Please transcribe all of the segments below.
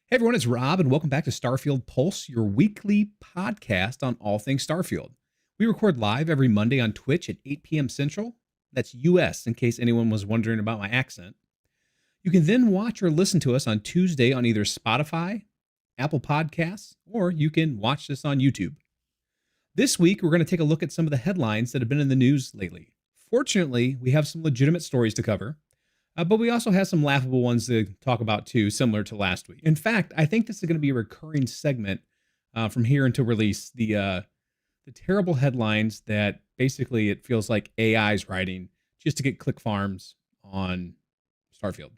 Hey everyone, it's Rob, and welcome back to Starfield Pulse, your weekly podcast on all things Starfield. We record live every Monday on Twitch at 8 p.m. Central. That's US, in case anyone was wondering about my accent. You can then watch or listen to us on Tuesday on either Spotify, Apple Podcasts, or you can watch this on YouTube. This week, we're going to take a look at some of the headlines that have been in the news lately. Fortunately, we have some legitimate stories to cover. But we also have some laughable ones to talk about too, similar to last week. In fact, I think this is going to be a recurring segment from here until release. The terrible headlines that basically it feels like AI's writing just to get click farms on Starfield.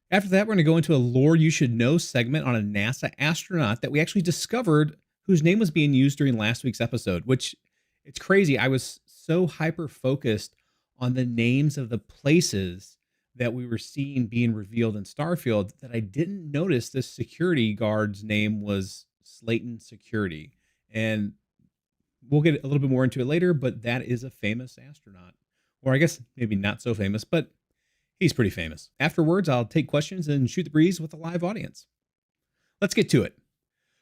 After that, we're going to go into a lore you should know segment on a NASA astronaut that we actually discovered whose name was being used during last week's episode, which it's crazy. I was so hyper focused on the names of the places that we were seeing being revealed in Starfield that I didn't notice this security guard's name was Slayton Security. And we'll get a little bit more into it later, but that is a famous astronaut. Or I guess maybe not so famous, but he's pretty famous. Afterwards, I'll take questions and shoot the breeze with a live audience. Let's get to it.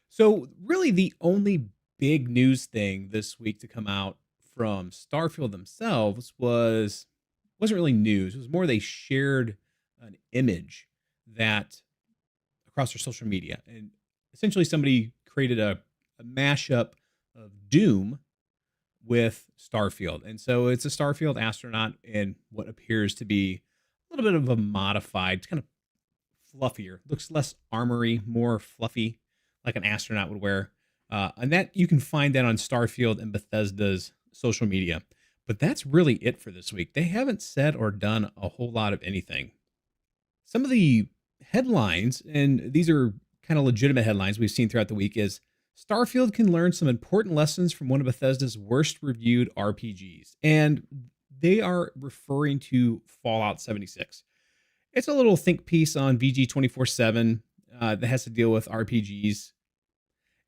So really the only big news thing this week to come out from Starfield themselves wasn't really news. It was more they shared an image that across their social media. And essentially somebody created a mashup of Doom with Starfield. And so it's a Starfield astronaut in what appears to be a little bit of a modified, kind of fluffier, looks less armory, more fluffy, like an astronaut would wear. And that you can find that on Starfield and Bethesda's social media. But that's really it for this week. They haven't said or done a whole lot of anything. Some of the headlines, and these are kind of legitimate headlines we've seen throughout the week, is Starfield can learn some important lessons from one of Bethesda's worst reviewed RPGs. And they are referring to Fallout 76. It's a little think piece on VG 24/7 that has to deal with RPGs.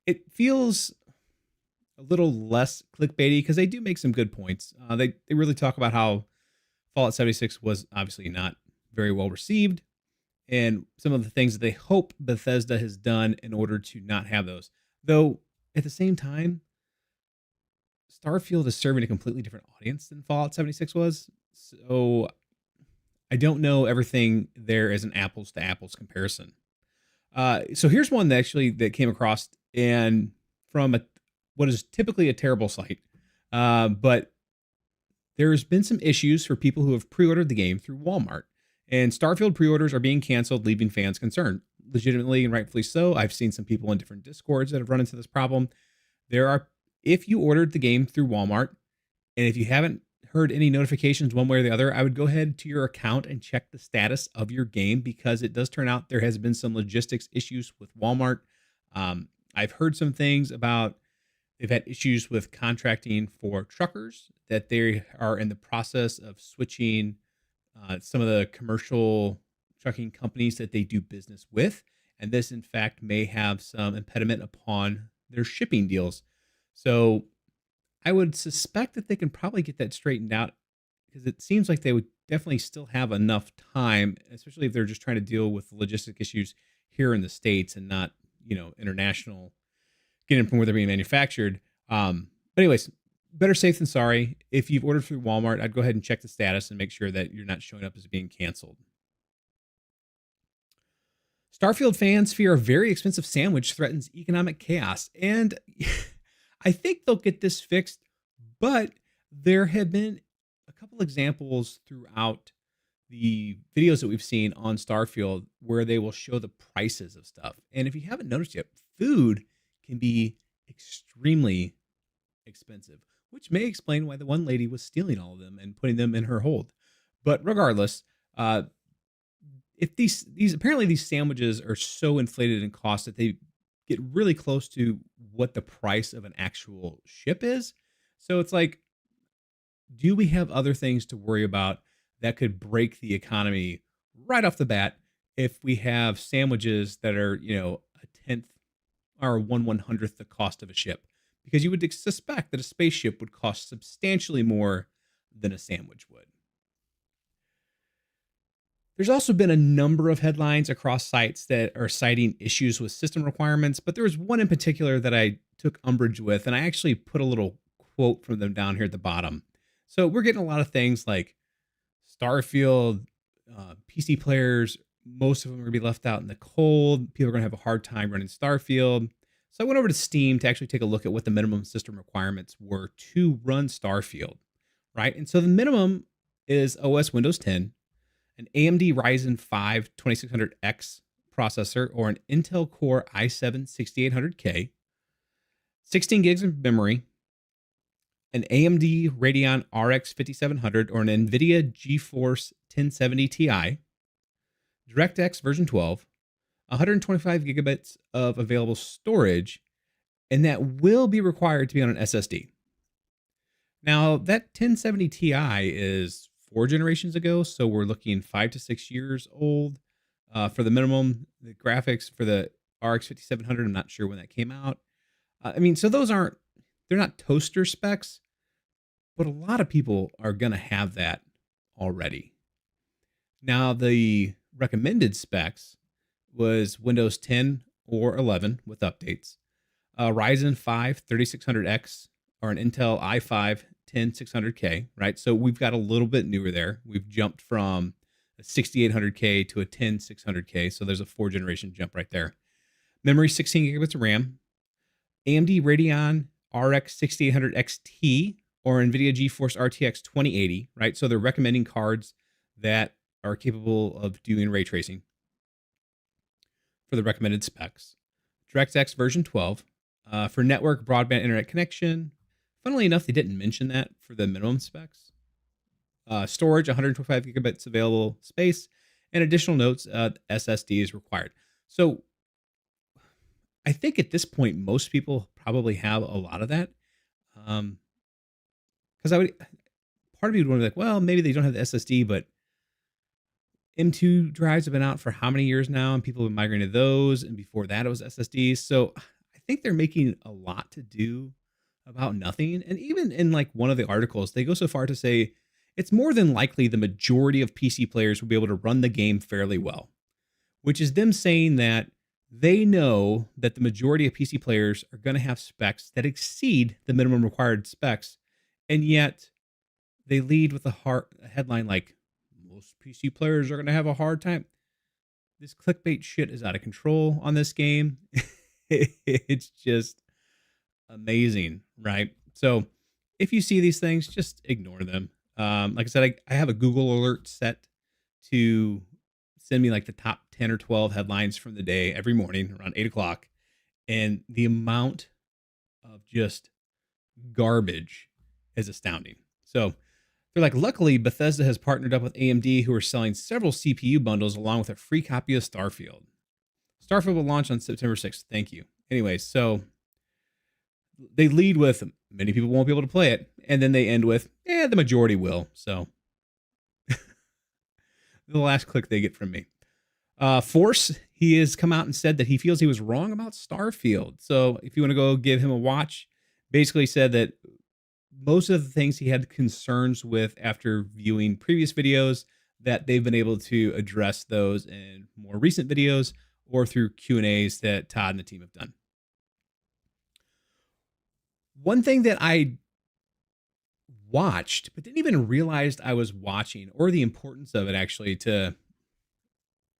It feels a little less clickbaity because they do make some good points. They really talk about how Fallout 76 was obviously not very well received and some of the things that they hope Bethesda has done in order to not have those. Though at the same time, Starfield is serving a completely different audience than Fallout 76 was. So I don't know everything there as an apples to apples comparison. So here's one that came across and from what is typically a terrible site. But there's been some issues for people who have pre-ordered the game through Walmart. And Starfield pre-orders are being canceled, leaving fans concerned. Legitimately and rightfully so. I've seen some people in different Discords that have run into this problem. If you ordered the game through Walmart, and if you haven't heard any notifications one way or the other, I would go ahead to your account and check the status of your game because it does turn out there has been some logistics issues with Walmart. I've heard some things about they've had issues with contracting for truckers, that they are in the process of switching some of the commercial trucking companies that they do business with. And this, in fact, may have some impediment upon their shipping deals. So I would suspect that they can probably get that straightened out because it seems like they would definitely still have enough time, especially if they're just trying to deal with the logistic issues here in the States and not, international, getting from where they're being manufactured. But anyways, better safe than sorry. If you've ordered through Walmart, I'd go ahead and check the status and make sure that you're not showing up as being canceled. Starfield fans fear a very expensive sandwich threatens economic chaos. And I think they'll get this fixed, but there have been a couple examples throughout the videos that we've seen on Starfield where they will show the prices of stuff. And if you haven't noticed yet, food can be extremely expensive, which may explain why the one lady was stealing all of them and putting them in her hold. But regardless, if these apparently these sandwiches are so inflated in cost that they get really close to what the price of an actual ship is. So it's like, do we have other things to worry about that could break the economy right off the bat if we have sandwiches that are, a tenth or 1/100th the cost of a ship? Because you would suspect that a spaceship would cost substantially more than a sandwich would. There's also been a number of headlines across sites that are citing issues with system requirements, but there was one in particular that I took umbrage with, and I actually put a little quote from them down here at the bottom. So we're getting a lot of things like Starfield, PC players, most of them are going to be left out in the cold. People are going to have a hard time running Starfield. So I went over to Steam to actually take a look at what the minimum system requirements were to run Starfield, right? And so the minimum is OS Windows 10, an AMD Ryzen 5 2600X processor, or an Intel Core i7 6800K, 16 gigs of memory, an AMD Radeon RX 5700 or an NVIDIA GeForce 1070 Ti, DirectX version 12, 125 gigabytes of available storage, and that will be required to be on an SSD. Now, that 1070 Ti is 4 generations ago, so we're looking 5 to 6 years old. For the minimum, the graphics for the RX 5700, I'm not sure when that came out. So they're not toaster specs, but a lot of people are going to have that already. Now, the recommended specs was Windows 10 or 11 with updates, Ryzen 5 3600X or an Intel i5 10600K, right? So we've got a little bit newer there. We've jumped from a 6800K to a 10600K, so there's a 4-generation jump right there. Memory 16 gigabits of RAM, AMD Radeon RX 6800 XT or NVIDIA GeForce RTX 2080, right? So they're recommending cards that are capable of doing ray tracing for the recommended specs. DirectX version 12 for network broadband internet connection. Funnily enough, they didn't mention that for the minimum specs. Storage, 125 gigabytes available space, and additional notes, SSD is required. So I think at this point, most people probably have a lot of that. Because part of me would be like, well, maybe they don't have the SSD, but M2 drives have been out for how many years now, and people have been migrating to those, and before that it was SSDs. So I think they're making a lot to do about nothing. And even in like one of the articles, they go so far to say it's more than likely the majority of PC players will be able to run the game fairly well, which is them saying that they know that the majority of PC players are going to have specs that exceed the minimum required specs, and yet they lead with a headline like, most PC players are going to have a hard time. This clickbait shit is out of control on this game. It's just amazing, right? So if you see these things, just ignore them. Like I said, I have a Google alert set to send me like the top 10 or 12 headlines from the day every morning around 8 o'clock. And the amount of just garbage is astounding. So they're like, luckily, Bethesda has partnered up with AMD, who are selling several CPU bundles along with a free copy of Starfield. Starfield will launch on September 6th. Thank you. Anyways, so they lead with many people won't be able to play it. And then they end with, the majority will. So the last click they get from me. Force, he has come out and said that he feels he was wrong about Starfield. So if you want to go give him a watch, basically said that most of the things he had concerns with after viewing previous videos, that they've been able to address those in more recent videos or through Q&As that Todd and the team have done. One thing that I watched, but didn't even realize I was watching, or the importance of it actually,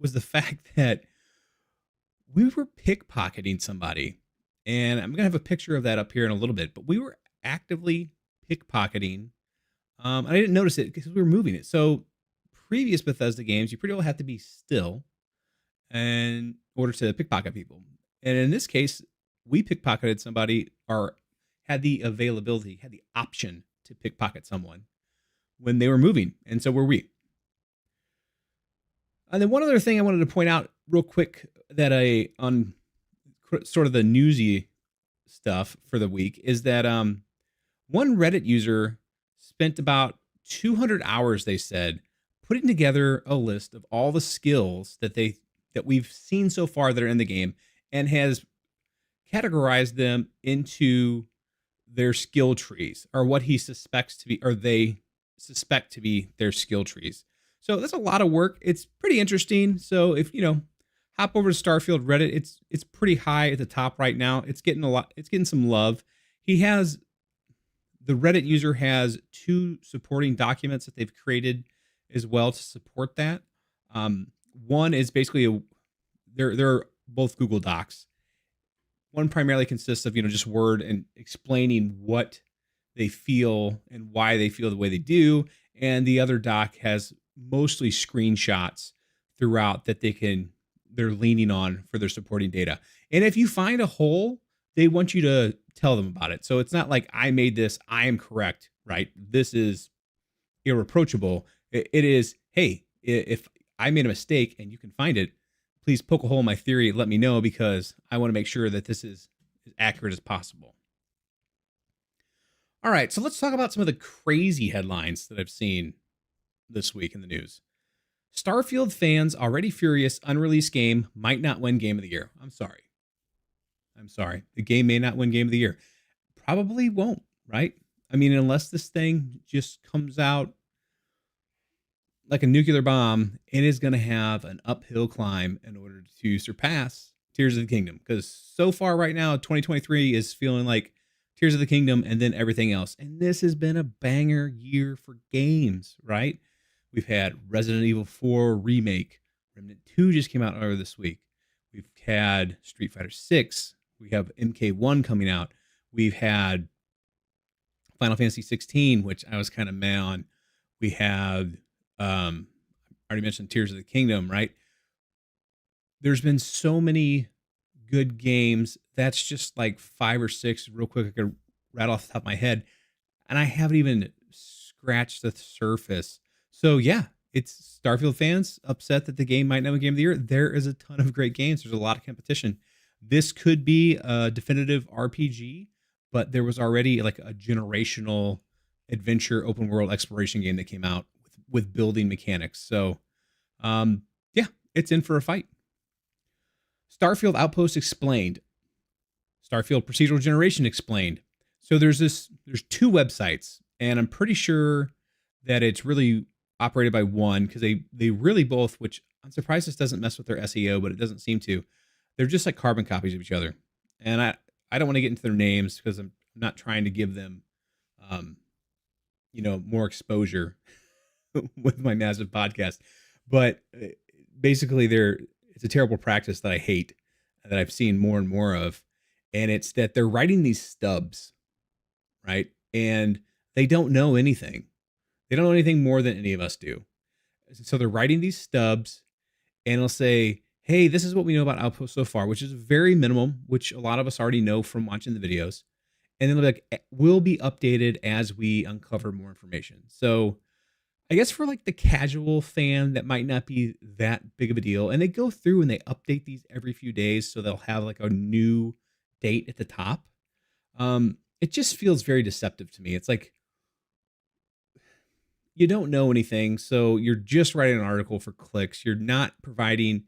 was the fact that we were pickpocketing somebody. And I'm going to have a picture of that up here in a little bit, but we were actively pickpocketing. I didn't notice it because we were moving it. So previous Bethesda games, you pretty well have to be still in order to pickpocket people. And in this case, we pickpocketed somebody, or had the availability, had the option to pickpocket someone when they were moving. And so were we. And then one other thing I wanted to point out real quick that on sort of the newsy stuff for the week is that one Reddit user spent about 200 hours, they said, putting together a list of all the skills that we've seen so far that are in the game, and has categorized them into their skill trees, or what he suspects to be, or they suspect to be their skill trees. So that's a lot of work. It's pretty interesting. So if hop over to Starfield Reddit, it's pretty high at the top right now. It's getting a lot. It's getting some love. He has the Reddit user has two supporting documents that they've created as well to support that. One is basically they're both Google Docs. One primarily consists of just Word and explaining what they feel and why they feel the way they do, and the other doc has mostly screenshots throughout that they're leaning on for their supporting data. And if you find a hole, they want you to tell them about it. So it's not like I made this, I am correct, right? This is irreproachable. It is, hey, if I made a mistake and you can find it, please poke a hole in my theory and let me know, because I want to make sure that this is as accurate as possible. All right, so let's talk about some of the crazy headlines that I've seen this week in the news. Starfield fans already furious, unreleased game might not win Game of the Year. I'm sorry. The game may not win Game of the Year. Probably won't, right? I mean, unless this thing just comes out like a nuclear bomb, it is going to have an uphill climb in order to surpass Tears of the Kingdom. Because so far right now, 2023 is feeling like Tears of the Kingdom and then everything else. And this has been a banger year for games, right? We've had Resident Evil 4 Remake. Remnant 2 just came out earlier this week. We've had Street Fighter 6. We have MK1 coming out. We've had Final Fantasy 16, which I was kind of mad on. We have, I already mentioned Tears of the Kingdom, right? There's been so many good games. That's just like 5 or 6 real quick. I could rattle off the top of my head. And I haven't even scratched the surface. So yeah, it's Starfield fans upset that the game might not win Game of the Year. There is a ton of great games. There's a lot of competition. This could be a definitive RPG, but there was already like a generational adventure open world exploration game that came out with building mechanics. So yeah, it's in for a fight. Starfield Outpost explained. Starfield Procedural Generation explained. So there's 2 websites, and I'm pretty sure that it's really operated by one, because they really both, which I'm surprised this doesn't mess with their SEO, but it doesn't seem to. They're just like carbon copies of each other. And I don't want to get into their names because I'm not trying to give them more exposure with my massive podcast. But basically it's a terrible practice that I hate, that I've seen more and more of. And it's that they're writing these stubs, right? And they don't know anything. They don't know anything more than any of us do. So they're writing these stubs, and it'll say, hey, this is what we know about Outpost so far, which is very minimum, which a lot of us already know from watching the videos. And then they'll be like, will be updated as we uncover more information. So I guess for like the casual fan, that might not be that big of a deal. And they go through and they update these every few days. So they'll have like a new date at the top. It just feels very deceptive to me. It's like, you don't know anything, so you're just writing an article for clicks. You're not providing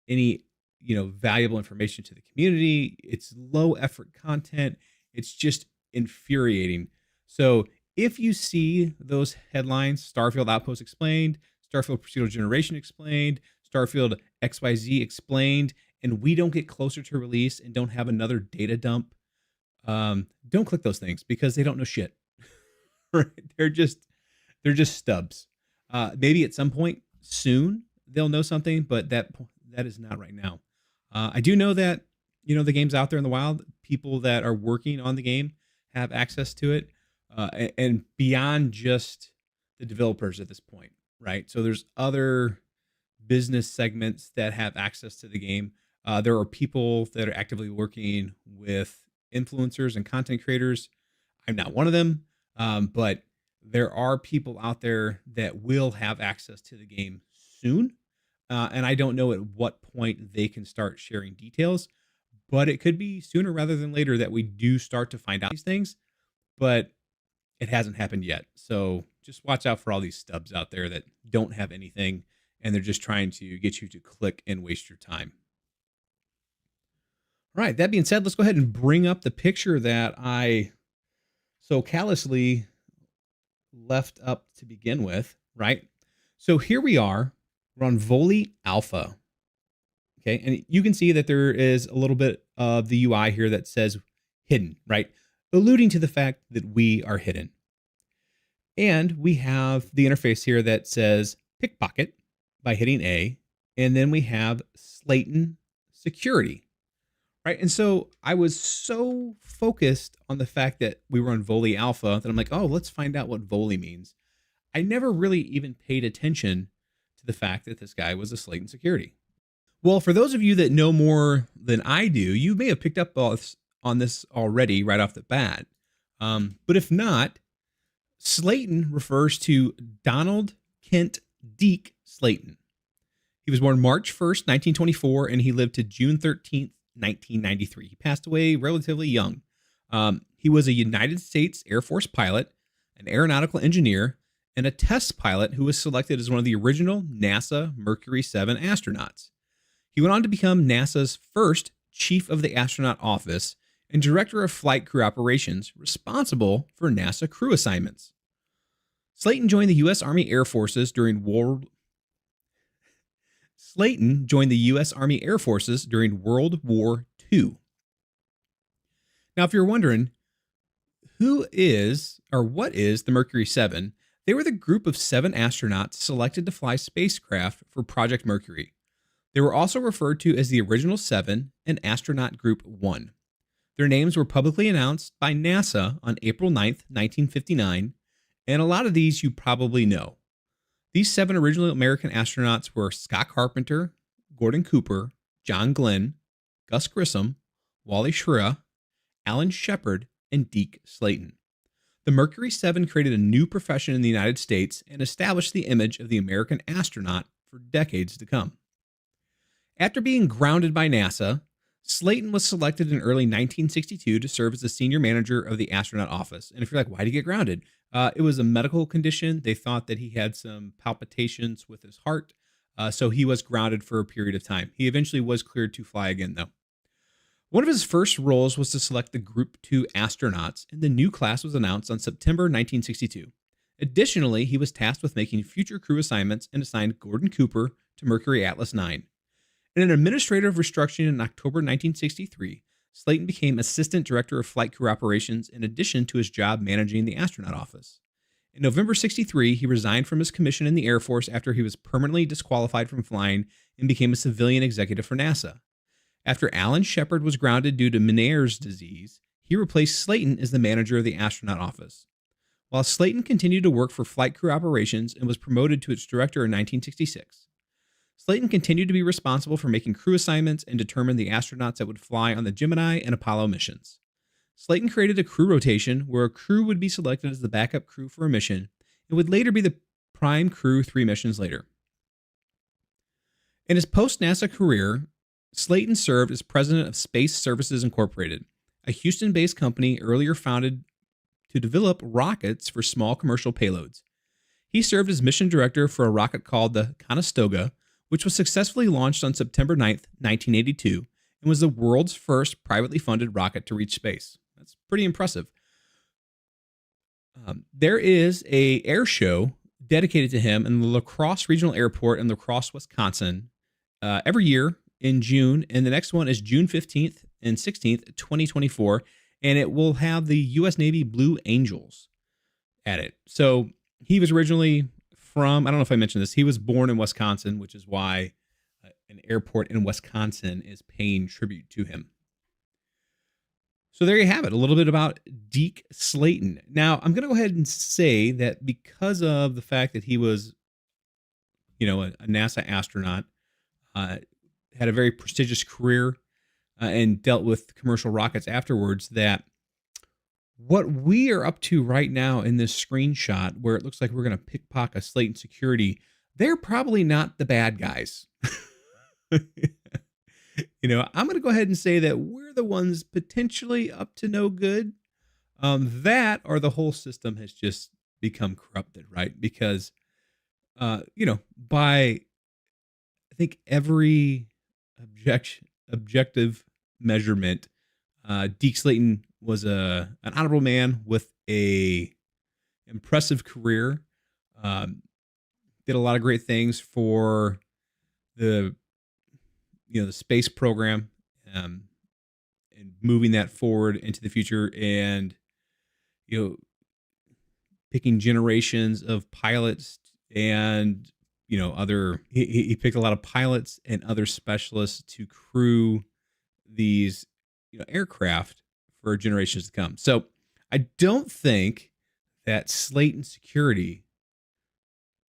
any, valuable information to the community. It's low effort content. It's just infuriating. So if you see those headlines, Starfield Outpost explained, Starfield Procedural Generation explained, Starfield XYZ explained, and we don't get closer to release and don't have another data dump, don't click those things, because they don't know shit. Right? They're just stubs. Maybe at some point soon they'll know something, but that is not right now. I do know that the game's out there in the wild. People that are working on the game have access to it, and beyond just the developers at this point, right? So there's other business segments that have access to the game. There are people that are actively working with influencers and content creators. I'm not one of them, but there are people out there that will have access to the game soon. And I don't know at what point they can start sharing details, but it could be sooner rather than later that we do start to find out these things, but it hasn't happened yet. So just watch out for all these stubs out there that don't have anything, and they're just trying to get you to click and waste your time. All right. That being said, let's go ahead and bring up the picture that I so callously left up to begin with, right? So here we are. We're on Voli Alpha. Okay. And you can see that there is a little bit of the UI here that says hidden, right? Alluding to the fact that we are hidden. And we have the interface here that says pickpocket by hitting A. And then we have Slayton security, right? And so I was so focused on the fact that we were on Voli Alpha that I'm like, oh, let's find out what Voli means. I never really even paid attention to the fact that this guy was a Slayton security. Well, for those of you that know more than I do, you may have picked up on this already right off the bat. But if not, Slayton refers to Donald Kent Deke Slayton. He was born March 1st, 1924, and he lived to June 13th, 1993. He passed away relatively young. He was a United States Air Force pilot, an aeronautical engineer, and a test pilot who was selected as one of the original NASA Mercury 7 astronauts. He went on to become NASA's first Chief of the Astronaut Office and Director of Flight Crew Operations, responsible for NASA crew assignments. Slayton joined the U.S. Army Air Forces during World War II. Now, if you're wondering who is or what is the Mercury 7, they were the group of 7 astronauts selected to fly spacecraft for Project Mercury. They were also referred to as the Original 7 and Astronaut Group 1. Their names were publicly announced by NASA on April 9th, 1959, and a lot of these you probably know. These 7 original American astronauts were Scott Carpenter, Gordon Cooper, John Glenn, Gus Grissom, Wally Schirra, Alan Shepard, and Deke Slayton. The Mercury 7 created a new profession in the United States and established the image of the American astronaut for decades to come. After being grounded by NASA, Slayton was selected in early 1962 to serve as the senior manager of the astronaut office. And if you're like, why did he get grounded? It was a medical condition. They thought that he had some palpitations with his heart, so he was grounded for a period of time. He eventually was cleared to fly again, though. One of his first roles was to select the Group 2 astronauts, and the new class was announced on September 1962. Additionally, he was tasked with making future crew assignments and assigned Gordon Cooper to Mercury Atlas 9. In an administrative restructuring in October 1963, Slayton became Assistant Director of Flight Crew Operations in addition to his job managing the astronaut office. In November 63, he resigned from his commission in the Air Force after he was permanently disqualified from flying and became a civilian executive for NASA. After Alan Shepard was grounded due to Meniere's disease, he replaced Slayton as the manager of the astronaut office. While Slayton continued to work for Flight Crew Operations and was promoted to its director in 1966. Slayton continued to be responsible for making crew assignments and determine the astronauts that would fly on the Gemini and Apollo missions. Slayton created a crew rotation where a crew would be selected as the backup crew for a mission and would later be the prime crew 3 missions later. In his post-NASA career, Slayton served as president of Space Services Incorporated, a Houston-based company earlier founded to develop rockets for small commercial payloads. He served as mission director for a rocket called the Conestoga, which was successfully launched on September 9th, 1982, and was the world's first privately funded rocket to reach space. That's pretty impressive. There is an air show dedicated to him in the La Crosse Regional Airport in La Crosse, Wisconsin, every year in June, and the next one is June 15th and 16th, 2024, and it will have the U.S. Navy Blue Angels at it. So he was originally from, I don't know if I mentioned this, he was born in Wisconsin, which is why an airport in Wisconsin is paying tribute to him. So there you have it, a little bit about Deke Slayton. Now, I'm going to go ahead and say that because of the fact that he was, a NASA astronaut, had a very prestigious career, and dealt with commercial rockets afterwards, that what we are up to right now in this screenshot, where it looks like we're going to pickpocket a Slayton security, they're probably not the bad guys. I'm going to go ahead and say that we're the ones potentially up to no good. That or the whole system has just become corrupted, right? Because, by I think every objective measurement, Deke Slayton was an honorable man with a impressive career. did a lot of great things for the the space program, um, and moving that forward into the future, and you know picking generations of pilots and other he picked a lot of pilots and other specialists to crew these aircraft for generations to come. So I don't think that Slayton Security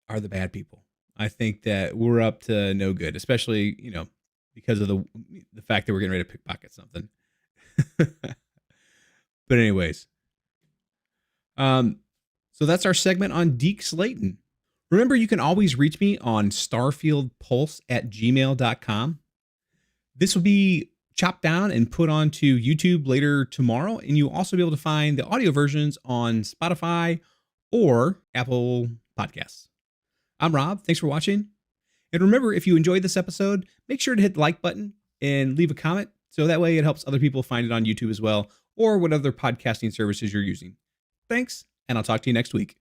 are the bad people. I think that we're up to no good, especially because of the fact that we're getting ready to pickpocket something. But anyways, so that's our segment on Deke Slayton. Remember, you can always reach me on starfieldpulse@gmail.com. This will be chopped down and put onto YouTube later tomorrow, and you'll also be able to find the audio versions on Spotify or Apple Podcasts. I'm Rob. Thanks for watching. And remember, if you enjoyed this episode, make sure to hit the like button and leave a comment, so that way it helps other people find it on YouTube as well, or what other podcasting services you're using. Thanks, and I'll talk to you next week.